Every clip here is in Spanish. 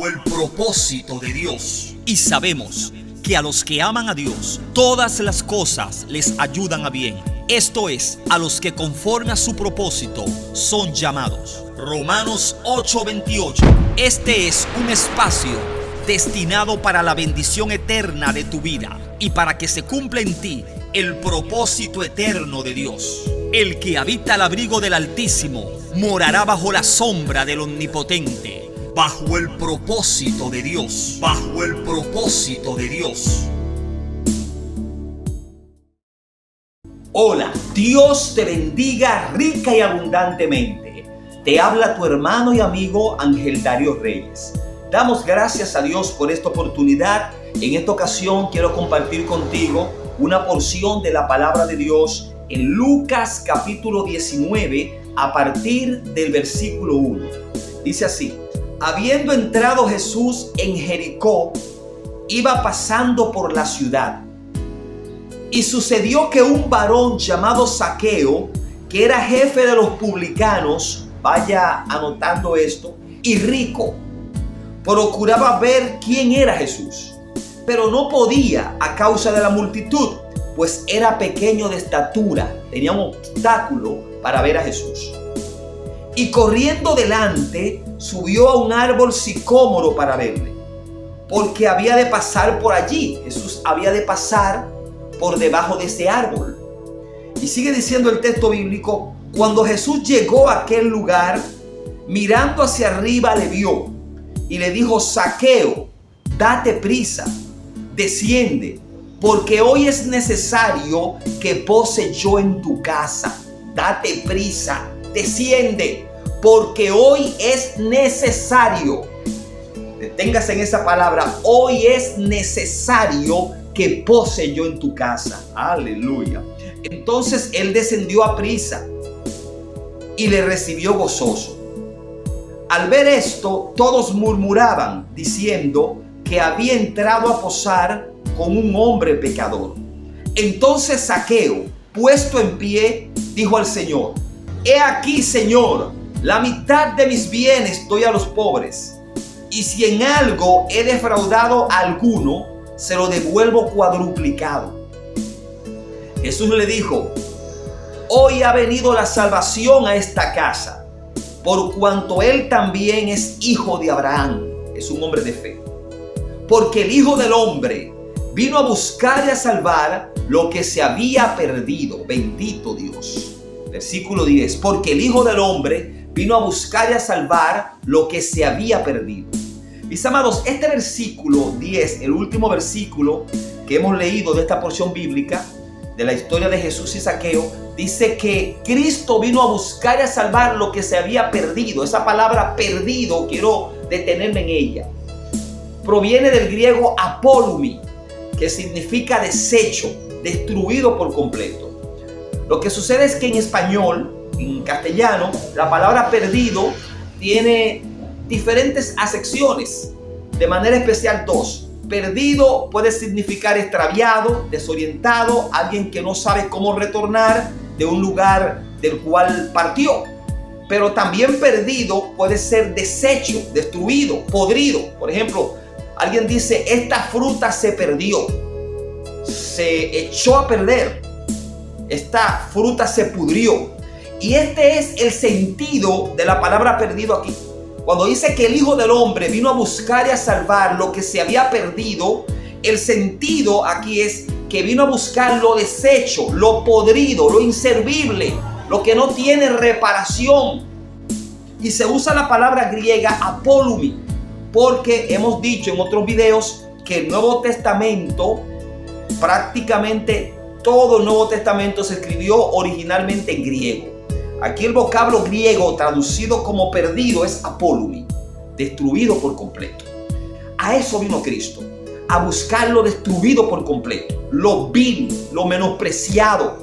bajo el propósito de Dios. Y sabemos que a los que aman a Dios, todas las cosas les ayudan a bien. Esto es, a los que conforme a su propósito son llamados. Romanos 8:28. Este es un espacio destinado para la bendición eterna de tu vida y para que se cumpla en ti el propósito eterno de Dios. El que habita al abrigo del Altísimo morará bajo la sombra del Omnipotente. Bajo el propósito de Dios. Bajo el propósito de Dios. Hola, Dios te bendiga rica y abundantemente. Te habla tu hermano y amigo Ángel Darío Reyes. Damos gracias a Dios por esta oportunidad. En esta ocasión quiero compartir contigo una porción de la palabra de Dios en Lucas capítulo 19 a partir del versículo 1. Dice así: habiendo entrado Jesús en Jericó, iba pasando por la ciudad. Y sucedió que un varón llamado Zaqueo, que era jefe de los publicanos, vaya anotando esto, y rico, procuraba ver quién era Jesús, pero no podía a causa de la multitud, pues era pequeño de estatura, tenía un obstáculo para ver a Jesús. Y corriendo delante, subió a un árbol sicómoro para verle, porque había de pasar por allí. Jesús había de pasar por debajo de ese árbol. Y sigue diciendo el texto bíblico: cuando Jesús llegó a aquel lugar, mirando hacia arriba le vio y le dijo: Zaqueo, date prisa, desciende, porque hoy es necesario que pose yo en tu casa. Date prisa, desciende, porque hoy es necesario. Deténgase en esa palabra: hoy es necesario que pose yo en tu casa. Aleluya. Entonces él descendió a prisa y le recibió gozoso. Al ver esto, todos murmuraban, diciendo que había entrado a posar con un hombre pecador. Entonces Zaqueo, puesto en pie, dijo al Señor: he aquí, Señor, la mitad de mis bienes doy a los pobres, y si en algo he defraudado a alguno, se lo devuelvo cuadruplicado. Jesús le dijo: hoy ha venido la salvación a esta casa, por cuanto él también es hijo de Abraham, es un hombre de fe. Porque el Hijo del Hombre vino a buscar y a salvar lo que se había perdido. Bendito Dios. Versículo 10. Porque el Hijo del Hombre vino a buscar y a salvar lo que se había perdido. Mis amados, este versículo 10, el último versículo que hemos leído de esta porción bíblica, de la historia de Jesús y Zaqueo, dice que Cristo vino a buscar y a salvar lo que se había perdido. Esa palabra perdido, quiero detenerme en ella. Proviene del griego apolumi, que significa desecho, destruido por completo. Lo que sucede es que en español, en castellano, la palabra perdido tiene diferentes acepciones, de manera especial dos. Perdido puede significar extraviado, desorientado, alguien que no sabe cómo retornar de un lugar del cual partió. Pero también perdido puede ser deshecho, destruido, podrido. Por ejemplo, alguien dice: esta fruta se perdió, se echó a perder, esta fruta se pudrió. Y este es el sentido de la palabra perdido aquí. Cuando dice que el Hijo del Hombre vino a buscar y a salvar lo que se había perdido, el sentido aquí es que vino a buscar lo deshecho, lo podrido, lo inservible, lo que no tiene reparación. Y se usa la palabra griega apolumi, porque hemos dicho en otros videos que el Nuevo Testamento, prácticamente todo el Nuevo Testamento se escribió originalmente en griego. Aquí el vocablo griego traducido como perdido es apolumi, destruido por completo. A eso vino Cristo, a buscar lo destruido por completo, lo vil, lo menospreciado,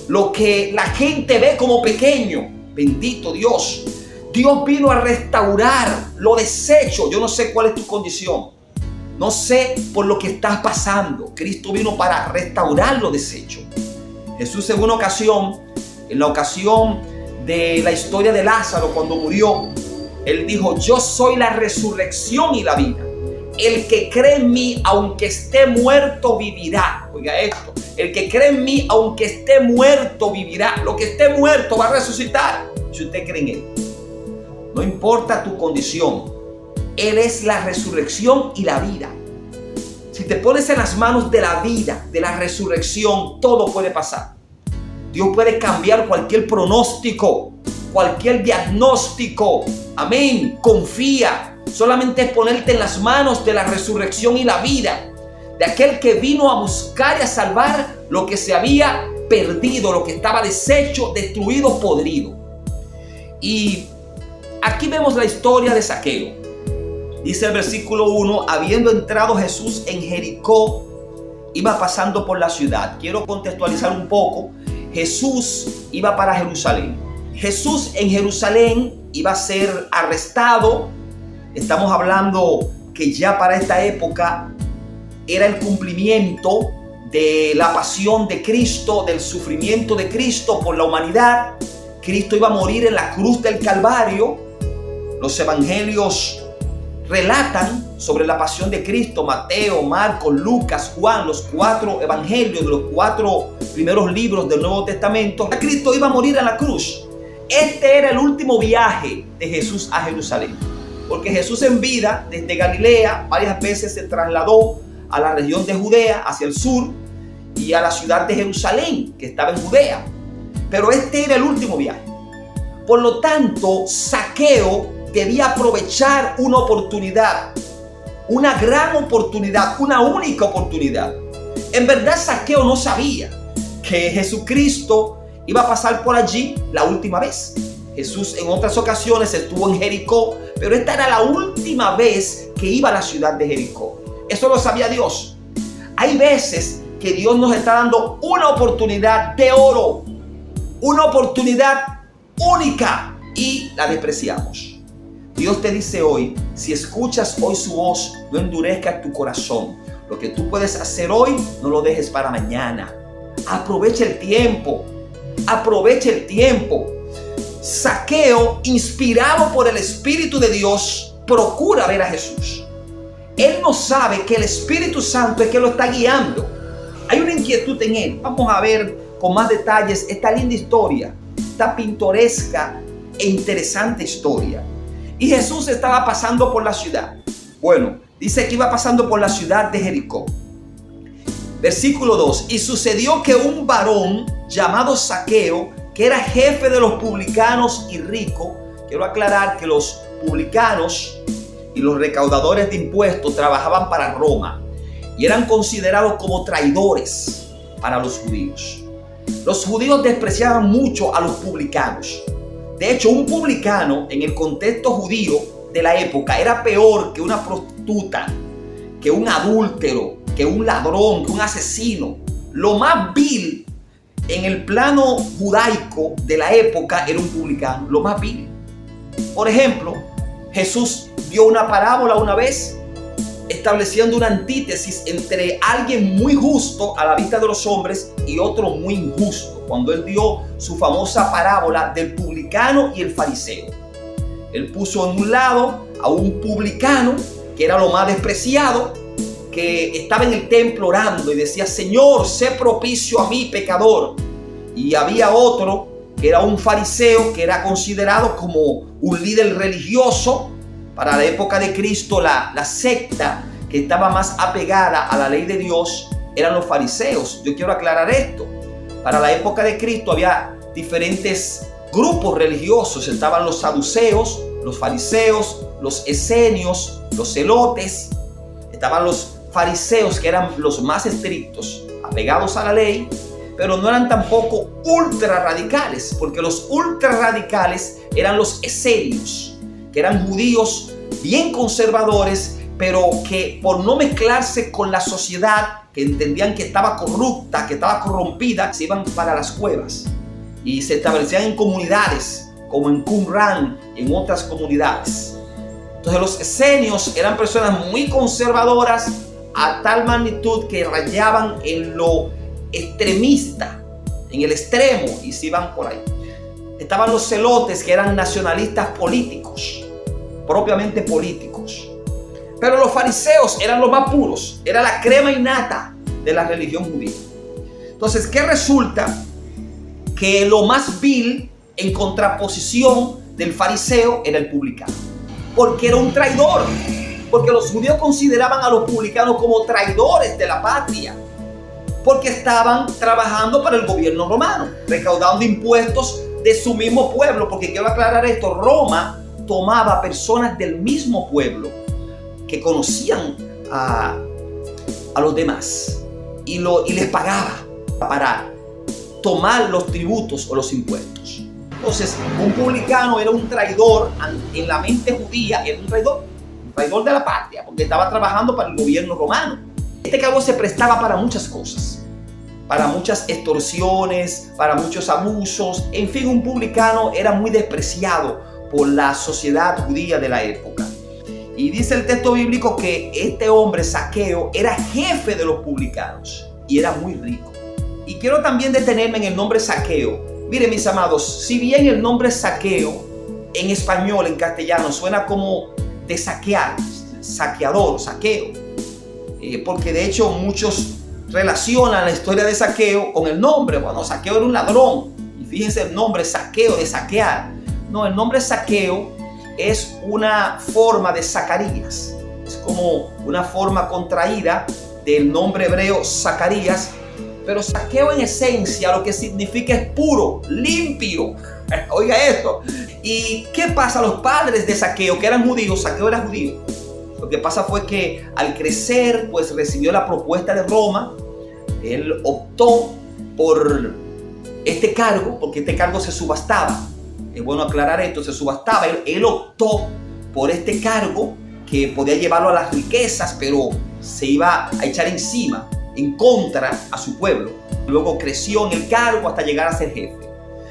lo que la gente ve como pequeño. Bendito Dios. Dios vino a restaurar lo deshecho. Yo no sé cuál es tu condición, no sé por lo que estás pasando. Cristo vino para restaurar lo deshecho. Jesús en una ocasión, en la ocasión de la historia de Lázaro, cuando murió, Él dijo: yo soy la resurrección y la vida. El que cree en mí, aunque esté muerto, vivirá. Oiga esto: el que cree en mí, aunque esté muerto, vivirá. Lo que esté muerto va a resucitar si usted cree en Él. No importa tu condición, Él es la resurrección y la vida. Si te pones en las manos de la vida, de la resurrección, todo puede pasar. Dios puede cambiar cualquier pronóstico, cualquier diagnóstico. Amén. Confía. Solamente es ponerte en las manos de la resurrección y la vida, de aquel que vino a buscar y a salvar lo que se había perdido, lo que estaba deshecho, destruido, podrido. Y aquí vemos la historia de Zaqueo. Dice el versículo 1: habiendo entrado Jesús en Jericó, iba pasando por la ciudad. Quiero contextualizar un poco. Jesús iba para Jerusalén. Jesús en Jerusalén iba a ser arrestado. Estamos hablando que ya para esta época era el cumplimiento de la pasión de Cristo, del sufrimiento de Cristo por la humanidad. Cristo iba a morir en la cruz del Calvario. Los evangelios relatan sobre la pasión de Cristo: Mateo, Marcos, Lucas, Juan, los 4 evangelios de los 4 primeros libros del Nuevo Testamento. Cristo iba a morir en la cruz. Este era el último viaje de Jesús a Jerusalén, porque Jesús en vida, desde Galilea, varias veces se trasladó a la región de Judea, hacia el sur, y a la ciudad de Jerusalén, que estaba en Judea. Pero este era el último viaje. Por lo tanto, Zaqueo debía aprovechar una oportunidad, una gran oportunidad, una única oportunidad. En verdad, Zaqueo no sabía que Jesucristo iba a pasar por allí la última vez. Jesús en otras ocasiones estuvo en Jericó, pero esta era la última vez que iba a la ciudad de Jericó. Eso lo sabía Dios. Hay veces que Dios nos está dando una oportunidad de oro, una oportunidad única, y la despreciamos. Dios te dice hoy: si escuchas hoy su voz, no endurezcas tu corazón. Lo que tú puedes hacer hoy, no lo dejes para mañana. Aprovecha el tiempo. Aprovecha el tiempo. Zaqueo, inspirado por el Espíritu de Dios, procura ver a Jesús. Él no sabe que el Espíritu Santo es que lo está guiando. Hay una inquietud en él. Vamos a ver con más detalles esta linda historia, esta pintoresca e interesante historia. Y Jesús estaba pasando por la ciudad. Bueno, dice que iba pasando por la ciudad de Jericó. Versículo 2: y sucedió que un varón llamado Zaqueo, que era jefe de los publicanos y rico. Quiero aclarar que los publicanos y los recaudadores de impuestos trabajaban para Roma y eran considerados como traidores para los judíos. Los judíos despreciaban mucho a los publicanos. De hecho, un publicano en el contexto judío de la época era peor que una prostituta, que un adúltero, que un ladrón, que un asesino. Lo más vil en el plano judaico de la época era un publicano, lo más vil. Por ejemplo, Jesús dio una parábola una vez estableciendo una antítesis entre alguien muy justo a la vista de los hombres y otro muy injusto, cuando él dio su famosa parábola del publicano y el fariseo. Él puso en un lado a un publicano, que era lo más despreciado, que estaba en el templo orando y decía: Señor, sé propicio a mí, pecador. Y había otro que era un fariseo, que era considerado como un líder religioso. Para la época de Cristo, la secta que estaba más apegada a la ley de Dios eran los fariseos. Yo quiero aclarar esto. Para la época de Cristo había diferentes grupos religiosos. Estaban los saduceos, los fariseos, los esenios, los celotes. Estaban los fariseos, que eran los más estrictos, apegados a la ley, pero no eran tampoco ultra radicales, porque los ultra radicales eran los esenios, que eran judíos bien conservadores, pero que por no mezclarse con la sociedad, que entendían que estaba corrupta, que estaba corrompida, se iban para las cuevas y se establecían en comunidades, como en Qumran, en otras comunidades. Entonces los esenios eran personas muy conservadoras, a tal magnitud que rayaban en lo extremista, en el extremo, y se iban por ahí. Estaban los celotes, que eran nacionalistas políticos. propiamente políticos. Pero los fariseos eran los más puros, era la crema innata de la religión judía. Entonces, ¿qué resulta? Que lo más vil en contraposición del fariseo era el publicano, porque era un traidor, porque los judíos consideraban a los publicanos como traidores de la patria, porque estaban trabajando para el gobierno romano, recaudando impuestos de su mismo pueblo, porque quiero aclarar esto, Roma tomaba personas del mismo pueblo que conocían a los demás y les pagaba para tomar los tributos o los impuestos. Entonces, un publicano era un traidor en la mente judía, era un traidor de la patria, porque estaba trabajando para el gobierno romano. Este cargo se prestaba para muchas cosas, para muchas extorsiones, para muchos abusos. En fin, un publicano era muy despreciado por la sociedad judía de la época. Y dice el texto bíblico que este hombre, Zaqueo, era jefe de los publicanos y era muy rico. Y quiero también detenerme en el nombre Zaqueo. Miren, mis amados, si bien el nombre Zaqueo en español, en castellano, suena como de saquear, saqueador, saqueo, porque de hecho muchos relacionan la historia de Zaqueo con el nombre. Bueno, Zaqueo era un ladrón, y fíjense el nombre Zaqueo, de saquear. No, el nombre Zaqueo es una forma de Zacarías, es como una forma contraída del nombre hebreo Zacarías. Pero Zaqueo en esencia lo que significa es puro, limpio. Oiga esto. ¿Y qué pasa? Los padres de Zaqueo, que eran judíos, Zaqueo era judío. Lo que pasa fue que al crecer, pues recibió la propuesta de Roma. Él optó por este cargo, porque este cargo se subastaba. Es bueno aclarar esto, se subastaba. Él optó por este cargo que podía llevarlo a las riquezas, pero se iba a echar encima, en contra a su pueblo. Luego creció en el cargo hasta llegar a ser jefe.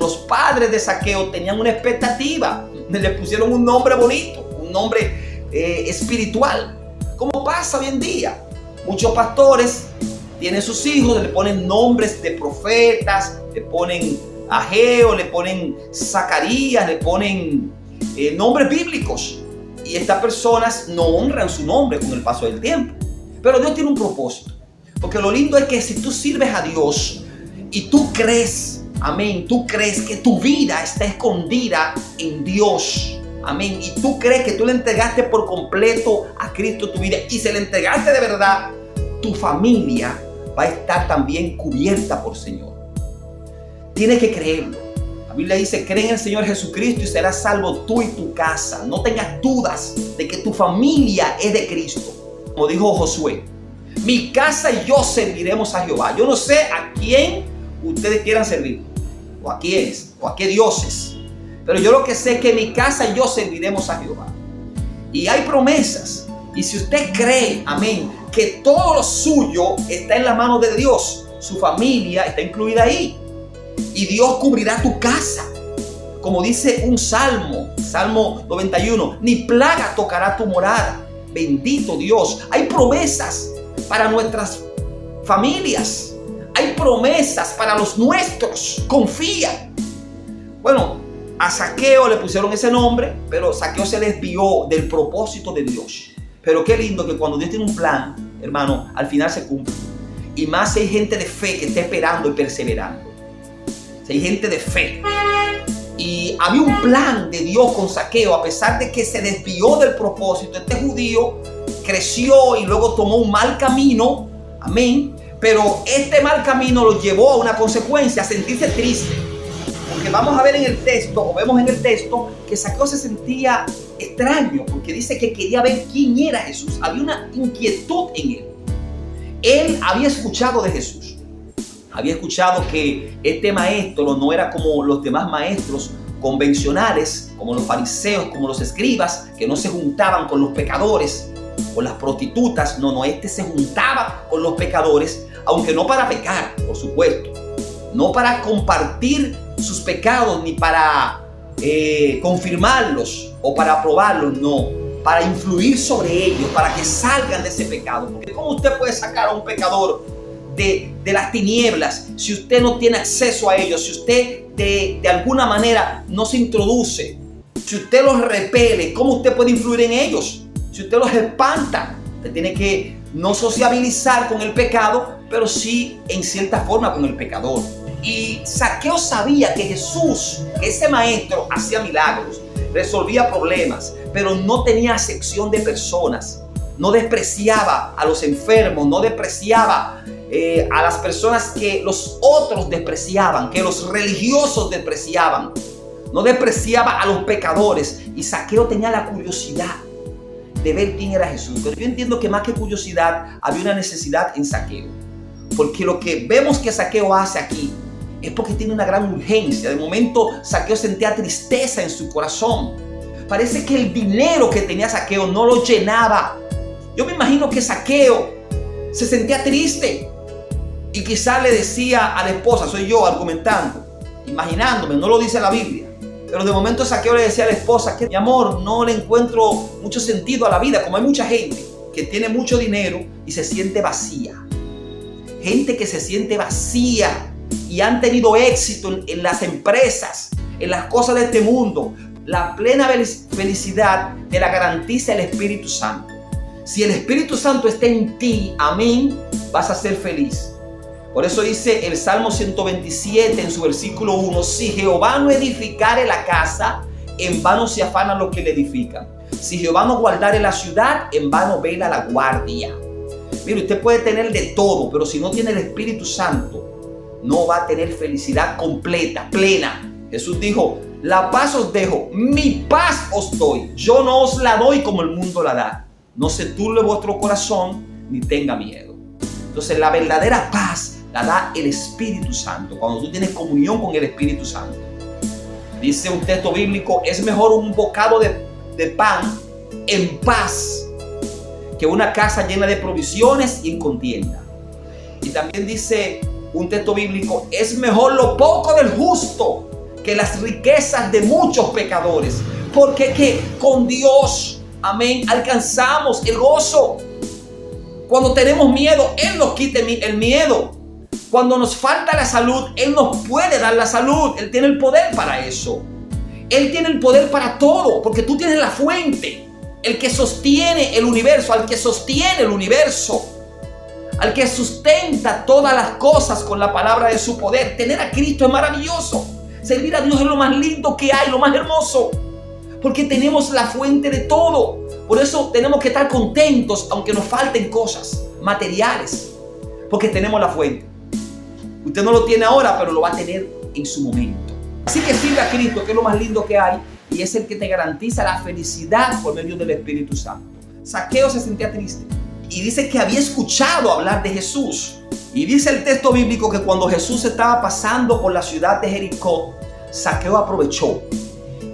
Los padres de Zaqueo tenían una expectativa, le pusieron un nombre bonito, un nombre espiritual, como pasa hoy en día. Muchos pastores tienen sus hijos, le ponen nombres de profetas, le ponen Ageo, le ponen Zacarías, le ponen nombres bíblicos, y estas personas no honran su nombre con el paso del tiempo. Pero Dios tiene un propósito. Porque lo lindo es que si tú sirves a Dios y tú crees, amén, tú crees que tu vida está escondida en Dios, amén, y tú crees que tú le entregaste por completo a Cristo tu vida y se le entregaste de verdad, tu familia va a estar también cubierta por Señor. Tienes que creerlo. La Biblia dice, cree en el Señor Jesucristo y serás salvo tú y tu casa. No tengas dudas de que tu familia es de Cristo. Como dijo Josué, mi casa y yo serviremos a Jehová. Yo no sé a quién ustedes quieran servir, o a quiénes, o a qué dioses, pero yo lo que sé es que mi casa y yo serviremos a Jehová. Y hay promesas, y si usted cree, amén, que todo lo suyo está en la mano de Dios, su familia está incluida ahí, y Dios cubrirá tu casa. Como dice un Salmo 91, ni plaga tocará tu morada. Bendito Dios. Hay promesas para nuestras familias, hay promesas para los nuestros. Confía. Bueno, a Zaqueo le pusieron ese nombre, pero Zaqueo se desvió del propósito de Dios. Pero qué lindo que cuando Dios tiene un plan, hermano, al final se cumple. Y más si hay gente de fe que está esperando y perseverando. Si hay gente de fe. Y había un plan de Dios con Zaqueo, a pesar de que se desvió del propósito. Este judío creció y luego tomó un mal camino, amén, pero este mal camino lo llevó a una consecuencia, a sentirse triste, porque vamos a ver en el texto, o vemos en el texto, que Zaqueo se sentía extraño, porque dice que quería ver quién era Jesús, había una inquietud en él. Él había escuchado de Jesús, había escuchado que este maestro no era como los demás maestros convencionales, como los fariseos, como los escribas, que no se juntaban con los pecadores, con las prostitutas. No, este se juntaba con los pecadores, aunque no para pecar, por supuesto, no para compartir sus pecados, ni para confirmarlos o para aprobarlos, no, para influir sobre ellos, para que salgan de ese pecado. Porque ¿cómo usted puede sacar a un pecador de las tinieblas si usted no tiene acceso a ellos, si usted de alguna manera no se introduce Si usted los repele, ¿cómo usted puede influir en ellos? Si usted los espanta, usted tiene que no sociabilizar con el pecado, pero sí en cierta forma con el pecador. Y Zaqueo sabía que Jesús, ese maestro, hacía milagros, resolvía problemas, pero no tenía acepción de personas. No despreciaba a los enfermos, no despreciaba a las personas que los otros despreciaban, que los religiosos despreciaban. No despreciaba a los pecadores. Y Zaqueo tenía la curiosidad de ver quién era Jesús. Pero yo entiendo que más que curiosidad, había una necesidad en Zaqueo. Porque lo que vemos que Zaqueo hace aquí es porque tiene una gran urgencia. De momento, Zaqueo sentía tristeza en su corazón. Parece que el dinero que tenía Zaqueo no lo llenaba. Yo me imagino que Zaqueo se sentía triste. Y quizás le decía a la esposa, soy yo argumentando, imaginándome, no lo dice la Biblia. Pero de momento Zaqueo le decía a la esposa que mi amor, no le encuentro mucho sentido a la vida, como hay mucha gente que tiene mucho dinero y se siente vacía. Gente que se siente vacía y han tenido éxito en las empresas, en las cosas de este mundo. La plena felicidad te la garantiza el Espíritu Santo. Si el Espíritu Santo está en ti, amén, vas a ser feliz. Por eso dice el Salmo 127 en su versículo 1, si Jehová no edificare la casa, en vano se afanan los que le edifican. Si Jehová no guardare la ciudad, en vano vela la guardia. Mire, usted puede tener de todo, pero si no tiene el Espíritu Santo, no va a tener felicidad completa, plena. Jesús dijo, la paz os dejo, mi paz os doy. Yo no os la doy como el mundo la da. No se turbe vuestro corazón, ni tenga miedo. Entonces la verdadera paz la da el Espíritu Santo, cuando tú tienes comunión con el Espíritu Santo. Dice un texto bíblico, es mejor un bocado de pan en paz que una casa llena de provisiones y en contienda. Y también dice un texto bíblico, es mejor lo poco del justo que las riquezas de muchos pecadores. Porque que con Dios, amén, alcanzamos el gozo. Cuando tenemos miedo, Él nos quita el miedo. Cuando nos falta la salud, Él nos puede dar la salud. Él tiene el poder para eso. Él tiene el poder para todo, porque tú tienes la fuente. El que sostiene el universo, al que sostiene el universo, al que sustenta todas las cosas con la palabra de su poder. Tener a Cristo es maravilloso. Servir a Dios es lo más lindo que hay, lo más hermoso, porque tenemos la fuente de todo. Por eso tenemos que estar contentos, aunque nos falten cosas materiales, porque tenemos la fuente. Usted no lo tiene ahora, pero lo va a tener en su momento. Así que sirve a Cristo, que es lo más lindo que hay, y es el que te garantiza la felicidad por medio del Espíritu Santo. Zaqueo se sentía triste y dice que había escuchado hablar de Jesús. Y dice el texto bíblico que cuando Jesús estaba pasando por la ciudad de Jericó, Zaqueo aprovechó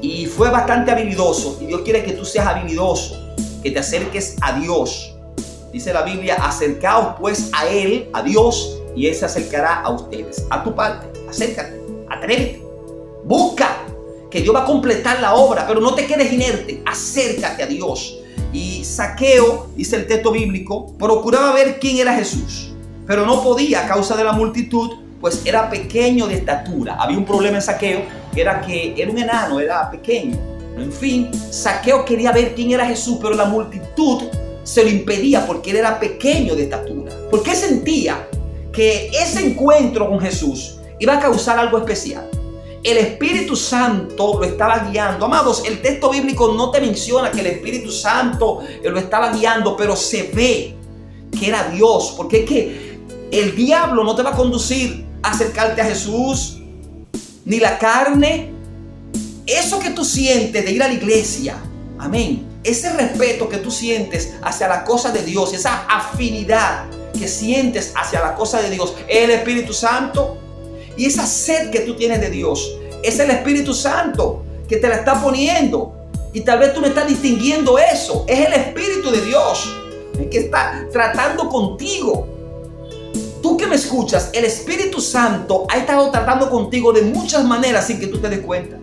y fue bastante habilidoso. Y Dios quiere que tú seas habilidoso, que te acerques a Dios. Dice la Biblia, acercaos pues a Él, a Dios, y Él se acercará a ustedes. A tu parte, acércate, atrévete, busca, que Dios va a completar la obra, pero no te quedes inerte, acércate a Dios. Y Zaqueo, dice el texto bíblico, procuraba ver quién era Jesús, pero no podía a causa de la multitud, pues era pequeño de estatura. Había un problema en Zaqueo, que era un enano, era pequeño. En fin, Zaqueo quería ver quién era Jesús, pero la multitud se lo impedía porque él era pequeño de estatura. Porque sentía que ese encuentro con Jesús iba a causar algo especial. El Espíritu Santo lo estaba guiando. Amados, el texto bíblico no te menciona que el Espíritu Santo lo estaba guiando, pero se ve que era Dios. Porque es que el diablo no te va a conducir a acercarte a Jesús, ni la carne. Eso que tú sientes de ir a la iglesia, amén, ese respeto que tú sientes hacia la cosa de Dios, esa afinidad que sientes hacia la cosa de Dios, es el Espíritu Santo. Y esa sed que tú tienes de Dios, es el Espíritu Santo que te la está poniendo. Y tal vez tú no estás distinguiendo eso. Es el Espíritu de Dios el que está tratando contigo. Tú que me escuchas, el Espíritu Santo ha estado tratando contigo de muchas maneras sin que tú te des cuenta.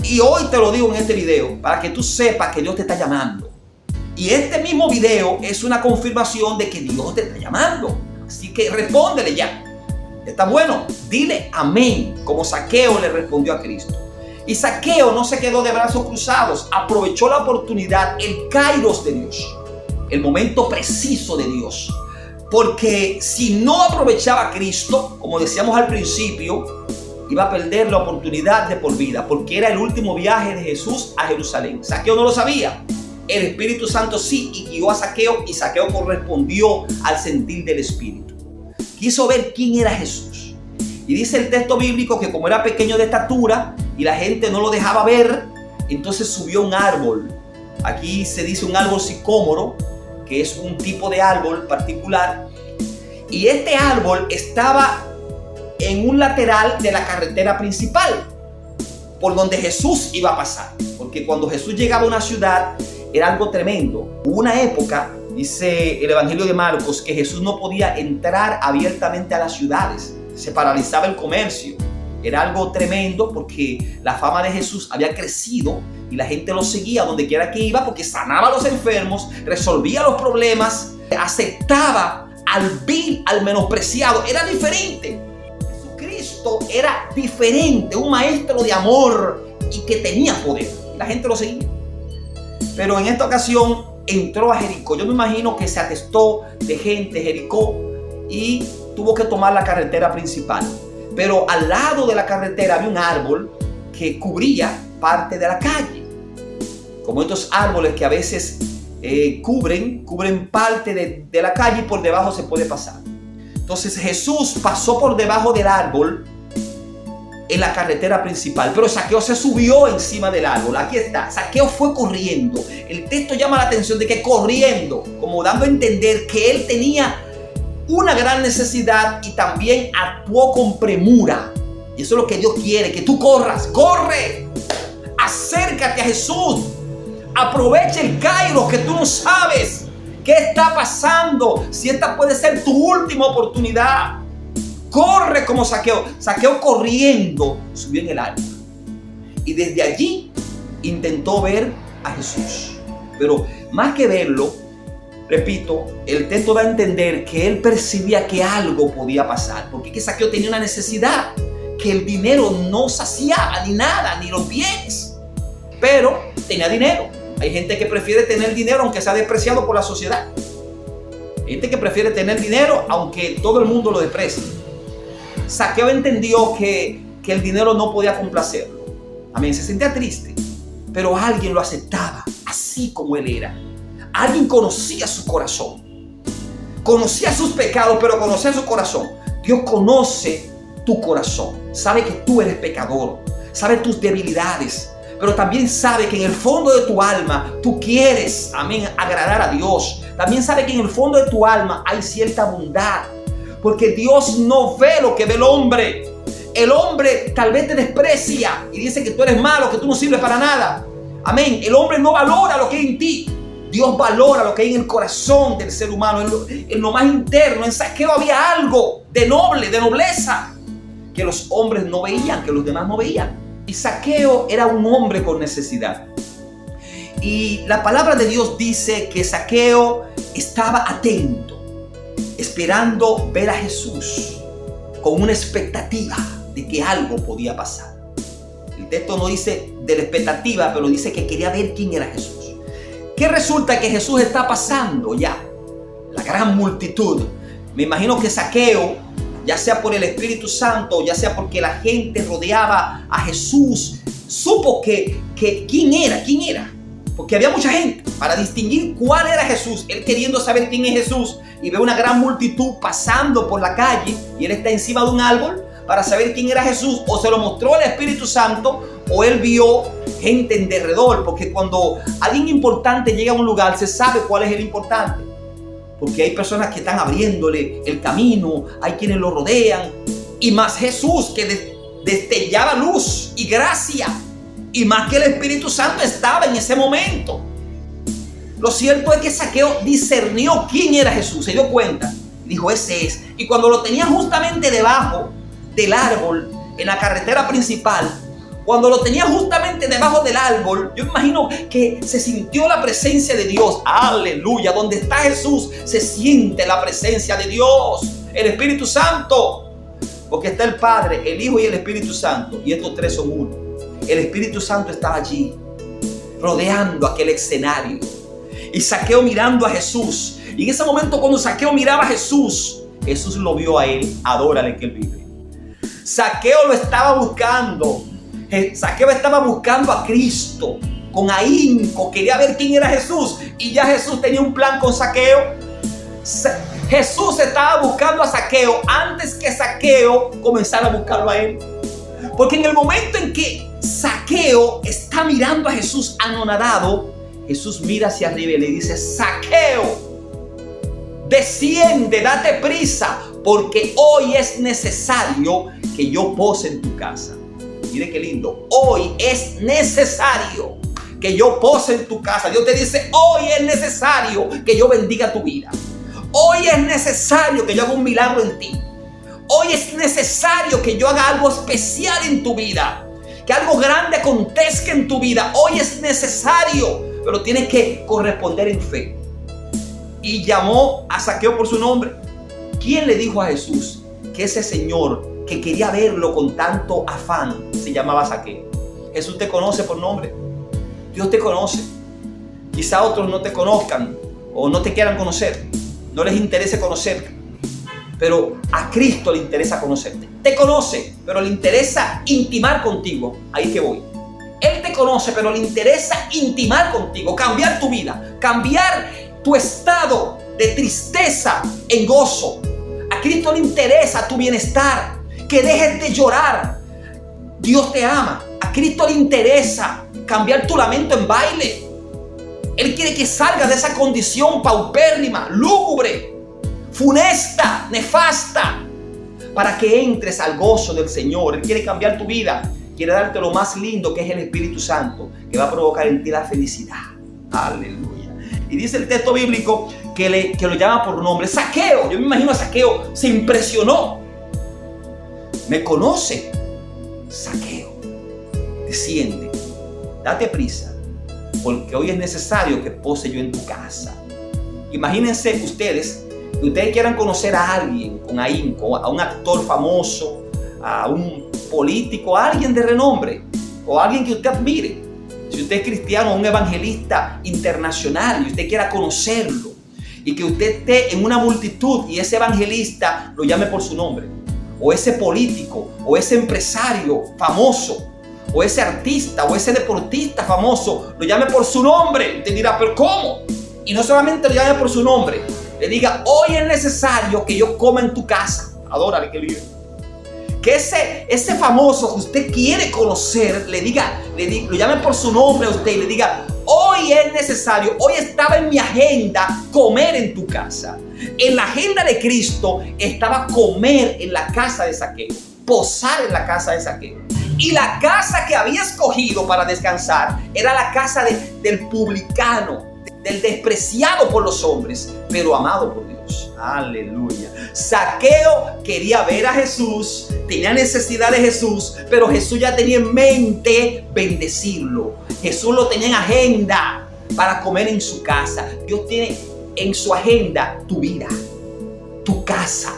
Y hoy te lo digo en este video para que tú sepas que Dios te está llamando. Y este mismo video es una confirmación de que Dios te está llamando. Así que respóndele ya. Está bueno, dile amén, como Zaqueo le respondió a Cristo. Y Zaqueo no se quedó de brazos cruzados, aprovechó la oportunidad, el kairos de Dios, el momento preciso de Dios. Porque si no aprovechaba a Cristo, como decíamos al principio, iba a perder la oportunidad de por vida, porque era el último viaje de Jesús a Jerusalén. Zaqueo no lo sabía, el Espíritu Santo sí, y guió a Zaqueo, y Zaqueo correspondió al sentir del Espíritu. Quiso ver quién era Jesús. Y dice el texto bíblico que como era pequeño de estatura y la gente no lo dejaba ver, entonces subió a un árbol. Aquí se dice un árbol sicómoro, que es un tipo de árbol particular. Y este árbol estaba en un lateral de la carretera principal, por donde Jesús iba a pasar. Porque cuando Jesús llegaba a una ciudad, era algo tremendo. Hubo una época, dice el Evangelio de Marcos, que Jesús no podía entrar abiertamente a las ciudades. Se paralizaba el comercio. Era algo tremendo porque la fama de Jesús había crecido y la gente lo seguía donde quiera que iba porque sanaba a los enfermos, resolvía los problemas, aceptaba al vil, al menospreciado. Era diferente. Jesucristo era diferente, un maestro de amor y que tenía poder. La gente lo seguía. Pero en esta ocasión entró a Jericó. Yo me imagino que se atestó de gente Jericó y tuvo que tomar la carretera principal. Pero al lado de la carretera había un árbol que cubría parte de la calle. Como estos árboles que a veces cubren parte de la calle y por debajo se puede pasar. Entonces Jesús pasó por debajo del árbol en la carretera principal, pero Zaqueo se subió encima del árbol. Aquí está, Zaqueo fue corriendo. El texto llama la atención de que corriendo, como dando a entender que él tenía una gran necesidad y también actuó con premura. Y eso es lo que Dios quiere, que tú corras, corre, acércate a Jesús, aprovecha el kairos, que tú no sabes qué está pasando, si esta puede ser tu última oportunidad. Corre como Zaqueo. Zaqueo corriendo subió en el árbol y desde allí intentó ver a Jesús, pero más que verlo, repito, el texto da a entender que él percibía que algo podía pasar, porque que Zaqueo tenía una necesidad, que el dinero no saciaba ni nada, ni los bienes, pero tenía dinero. Hay gente que prefiere tener dinero aunque sea despreciado por la sociedad. Hay gente que prefiere tener dinero aunque todo el mundo lo desprecie. Zaqueo entendió que el dinero no podía complacerlo. Amén, se sentía triste, pero alguien lo aceptaba así como él era. Alguien conocía su corazón, conocía sus pecados, pero conocía su corazón. Dios conoce tu corazón, sabe que tú eres pecador, sabe tus debilidades, pero también sabe que en el fondo de tu alma tú quieres, amén, agradar a Dios. También sabe que en el fondo de tu alma hay cierta bondad, porque Dios no ve lo que ve el hombre. El hombre tal vez te desprecia y dice que tú eres malo, que tú no sirves para nada. Amén. El hombre no valora lo que hay en ti. Dios valora lo que hay en el corazón del ser humano, en lo más interno. En Zaqueo había algo de noble, de nobleza, que los hombres no veían, que los demás no veían. Y Zaqueo era un hombre con necesidad. Y la palabra de Dios dice que Zaqueo estaba atento, esperando ver a Jesús, con una expectativa de que algo podía pasar. El texto no dice de la expectativa, pero dice que quería ver quién era Jesús. ¿Qué resulta que Jesús está pasando ya? La gran multitud. Me imagino que Zaqueo, ya sea por el Espíritu Santo, ya sea porque la gente rodeaba a Jesús, supo que quién era. Porque había mucha gente para distinguir cuál era Jesús. Él queriendo saber quién es Jesús y ve una gran multitud pasando por la calle y él está encima de un árbol para saber quién era Jesús. O se lo mostró el Espíritu Santo o él vio gente en derredor. Porque cuando alguien importante llega a un lugar se sabe cuál es el importante. Porque hay personas que están abriéndole el camino, hay quienes lo rodean. Y más Jesús que destellaba luz y gracia. Y más que el Espíritu Santo estaba en ese momento. Lo cierto es que Zaqueo discernió quién era Jesús. Se dio cuenta. Dijo, ese es. Y cuando lo tenía justamente debajo del árbol, en la carretera principal, cuando lo tenía justamente debajo del árbol, yo imagino que se sintió la presencia de Dios. Aleluya. Donde está Jesús se siente la presencia de Dios. El Espíritu Santo. Porque está el Padre, el Hijo y el Espíritu Santo. Y estos tres son uno. el Espíritu Santo estaba allí, rodeando aquel escenario. Y Zaqueo mirando a Jesús. Y en ese momento, cuando Zaqueo miraba a Jesús, Jesús lo vio a él. Adórale que él vive. Zaqueo lo estaba buscando. Zaqueo estaba buscando a Cristo con ahínco. Quería ver quién era Jesús. Y ya Jesús tenía un plan con Zaqueo. Jesús estaba buscando a Zaqueo antes que Zaqueo comenzara a buscarlo a él. Porque en el momento en que Zaqueo está mirando a Jesús anonadado, Jesús mira hacia arriba y le dice: Zaqueo, desciende, date prisa, porque hoy es necesario que yo pose en tu casa. Mire qué lindo. Hoy es necesario que yo pose en tu casa. Dios te dice: hoy es necesario que yo bendiga tu vida. Hoy es necesario que yo haga un milagro en ti. Hoy es necesario que yo haga algo especial en tu vida. Que algo grande acontezca en tu vida. Hoy es necesario, pero tienes que corresponder en fe. Y llamó a Zaqueo por su nombre. ¿Quién le dijo a Jesús que ese señor que quería verlo con tanto afán se llamaba Zaqueo? Jesús te conoce por nombre. Dios te conoce. Quizá otros no te conozcan o no te quieran conocer. No les interese conocerte. Pero a Cristo le interesa conocerte. Te conoce, pero le interesa intimar contigo. Ahí que voy. Él te conoce, pero le interesa intimar contigo. Cambiar tu vida. Cambiar tu estado de tristeza en gozo. A Cristo le interesa tu bienestar. Que dejes de llorar. Dios te ama. A Cristo le interesa cambiar tu lamento en baile. Él quiere que salgas de esa condición paupérrima, lúgubre, funesta, nefasta, para que entres al gozo del Señor. Él quiere cambiar tu vida. Quiere darte lo más lindo, que es el Espíritu Santo, que va a provocar en ti la felicidad. Aleluya. Y dice el texto bíblico que lo llama por nombre. Zaqueo. Yo me imagino a Zaqueo. Se impresionó. Me conoce. Zaqueo, desciende. Date prisa, porque hoy es necesario que pose yo en tu casa. Imagínense ustedes que ustedes quieran conocer a alguien con ahínco, a un actor famoso, a un político, a alguien de renombre, o a alguien que usted admire. Si usted es cristiano, un evangelista internacional y usted quiera conocerlo, y que usted esté en una multitud y ese evangelista lo llame por su nombre, o ese político, o ese empresario famoso, o ese artista, o ese deportista famoso lo llame por su nombre. Usted dirá: ¿pero cómo? Y no solamente lo llame por su nombre, le diga: hoy es necesario que yo coma en tu casa. Adórale que vive. Que ese famoso que usted quiere conocer lo llame por su nombre a usted y le diga: hoy es necesario, hoy estaba en mi agenda comer en tu casa. En la agenda de Cristo estaba comer en la casa de Zaqueo, posar en la casa de Zaqueo. Y la casa que había escogido para descansar era la casa del publicano, del despreciado por los hombres, pero amado por Dios. Aleluya. Zaqueo quería ver a Jesús, tenía necesidad de Jesús, pero Jesús ya tenía en mente bendecirlo. Jesús lo tenía en agenda para comer en su casa. Dios tiene en su agenda tu vida, tu casa.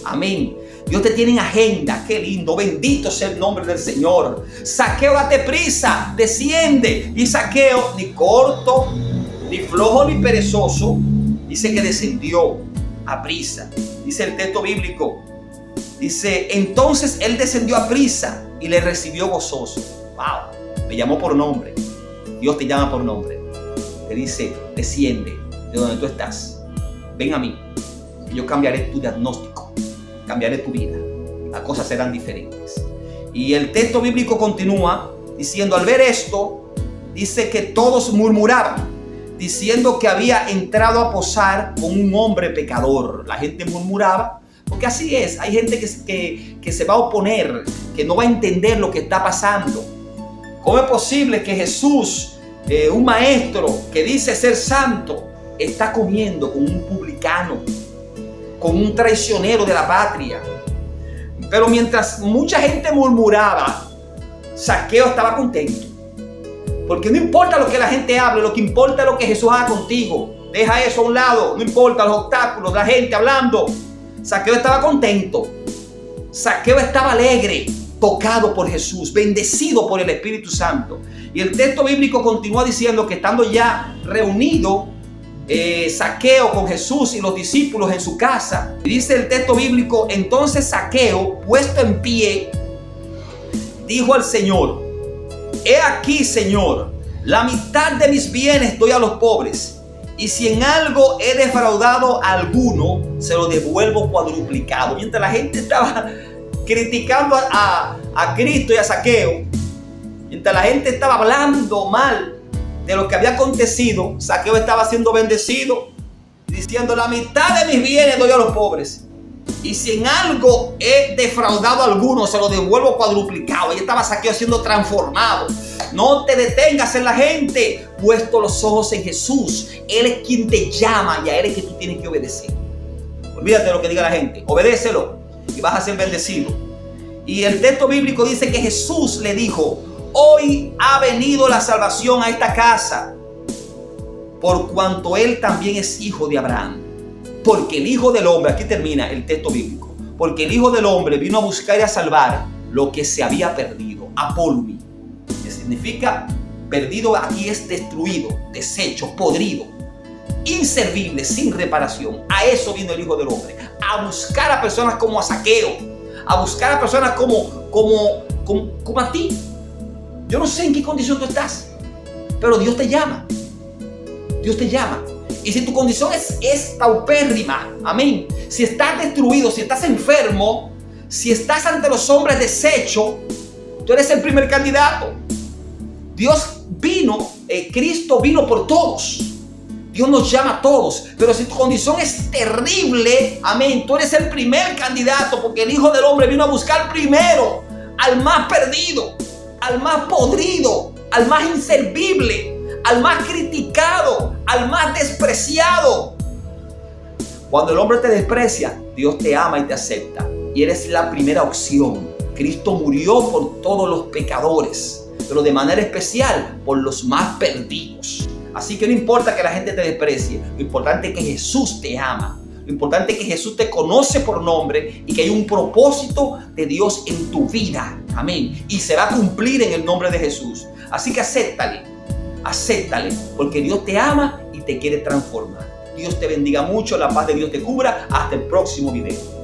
Amén. Dios te tiene en agenda. Qué lindo. Bendito sea el nombre del Señor. Zaqueo, date prisa. Desciende. Y Zaqueo, ni corto, ni flojo, ni perezoso, dice que descendió a prisa. Dice el texto bíblico. Dice: entonces él descendió a prisa y le recibió gozoso. Wow. Me llamó por nombre. Dios te llama por nombre. Te dice: desciende de donde tú estás. Ven a mí. Y yo cambiaré tu diagnóstico. Cambiaré tu vida. Las cosas serán diferentes. Y el texto bíblico continúa diciendo: al ver esto, dice que todos murmuraban, diciendo que había entrado a posar con un hombre pecador. La gente murmuraba, porque así es. Hay gente que se va a oponer, que no va a entender lo que está pasando. ¿Cómo es posible que Jesús, un maestro que dice ser santo, está comiendo con un publicano, con un traicionero de la patria? Pero mientras mucha gente murmuraba, Zaqueo estaba contento. Porque no importa lo que la gente hable, lo que importa es lo que Jesús haga contigo. Deja eso a un lado, no importa los obstáculos, la gente hablando. Zaqueo estaba contento. Zaqueo estaba alegre. tocado por Jesús, bendecido por el Espíritu Santo. Y el texto bíblico continúa diciendo que estando ya reunido Zaqueo con Jesús y los discípulos en su casa, y dice el texto bíblico: entonces Zaqueo, puesto en pie, dijo al Señor: he aquí, Señor, la mitad de mis bienes doy a los pobres, y si en algo he defraudado a alguno, se lo devuelvo cuadruplicado. Mientras la gente estaba criticando a Cristo y a Zaqueo, mientras la gente estaba hablando mal de lo que había acontecido, Zaqueo estaba siendo bendecido, diciendo: la mitad de mis bienes doy a los pobres, y si en algo he defraudado a alguno, se lo devuelvo cuadruplicado. Y estaba Zaqueo siendo transformado. No te detengas en la gente, puesto los ojos en Jesús. Él es quien te llama y a Él es que tú tienes que obedecer. Olvídate de lo que diga la gente, obedécelo y vas a ser bendecido. Y el texto bíblico dice que Jesús le dijo: hoy ha venido la salvación a esta casa, por cuanto él también es hijo de Abraham. Porque el Hijo del Hombre, aquí termina el texto bíblico, porque el Hijo del Hombre vino a buscar y a salvar lo que se había perdido. Apolumi, que significa perdido, aquí es destruido, deshecho, podrido, inservible, sin reparación. A eso vino el Hijo del Hombre, a buscar a personas como a Zaqueo, a buscar a personas como a ti. Yo no sé en qué condición tú estás, pero Dios te llama. Dios te llama. Y si tu condición es paupérrima, amén, si estás destruido, si estás enfermo, si estás ante los hombres deshecho, tú eres el primer candidato. Dios vino, Cristo vino por todos. Dios nos llama a todos. Pero si tu condición es terrible, amén, tú eres el primer candidato, porque el Hijo del Hombre vino a buscar primero al más perdido, al más podrido, al más inservible, al más criticado, al más despreciado. Cuando el hombre te desprecia, Dios te ama y te acepta, y eres la primera opción. Cristo murió por todos los pecadores, pero de manera especial por los más perdidos. Así que no importa que la gente te desprecie, lo importante es que Jesús te ama. Lo importante es que Jesús te conoce por nombre y que hay un propósito de Dios en tu vida. Amén. Y se va a cumplir en el nombre de Jesús. Así que acéptale, porque Dios te ama y te quiere transformar. Dios te bendiga mucho, la paz de Dios te cubra. Hasta el próximo video.